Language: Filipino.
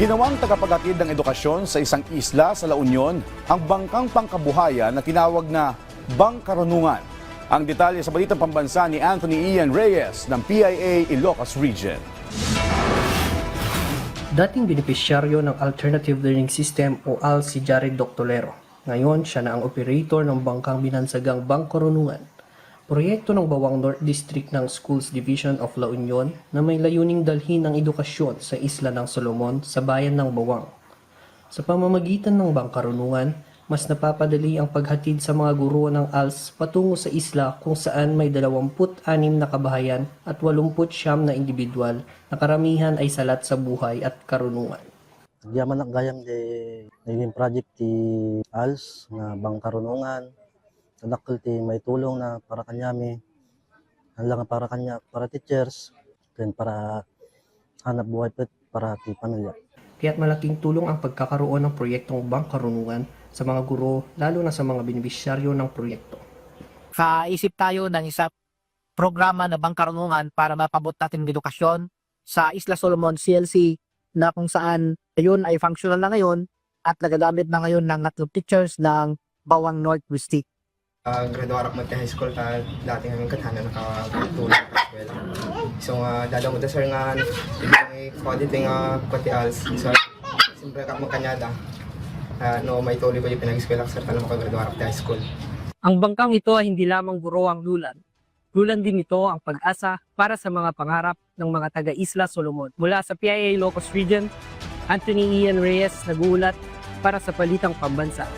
Ginawang tagapaghatid ng edukasyon sa isang isla sa La Union ang bangkang pangkabuhayan na tinawag na Bangkarunungan. Ang detalye sa Balitang Pambansa ni Anthony Ian Reyes ng PIA Ilocos Region. Dating benepisyaryo ng Alternative Learning System o AL si Jared Doctolero. Ngayon, siya na ang operator ng bangkang binansagang Bangkarunungan. Proyekto ng Bawang North District ng Schools Division of La Union na may layuning dalhin ang edukasyon sa isla ng Solomon sa bayan ng Bawang. Sa pamamagitan ng Bangkarunungan, mas napapadali ang paghatid sa mga guro ng ALS patungo sa isla kung saan may 26 na kabahayan at 89 na individual na karamihan ay salat sa buhay at karunungan. Diyaman nak gayam de naging project ti ALS nga Bangkarunungan. Nadakkel ti may tulong na para kanyami. Lang para kanya, para teachers, then para hanap buhay para ti pamilya. Kaya't malaking tulong ang pagkakaroon ng proyektong Bangkarunungan sa mga guro, lalo na sa mga benepisyaryo ng proyekto. Kaisip tayo ng isang programa na Bangkarunungan para mapabot natin ng edukasyon sa Isla Solomon CLC na kung saan ayun ay functional na ngayon at nagagamit na ngayon ng teachers ng Bawang North District. Graduarap mo high school ka dating aming katana nakatulong sa eskwela. So dadaw mo da sir nga may quality nga pati als. So siyempre ka magkanyada. No may tuloy ko yung pinag-eskwela sir tanong ko graduarap high school. Ang bangkang ito ay hindi lamang guro ang lulan. Lulan din ito ang pag-asa para sa mga pangarap ng mga taga-Isla Solomon. Mula sa PIA Ilocos Region, Anthony Ian Reyes nag-uulat para sa Balitang Pambansa.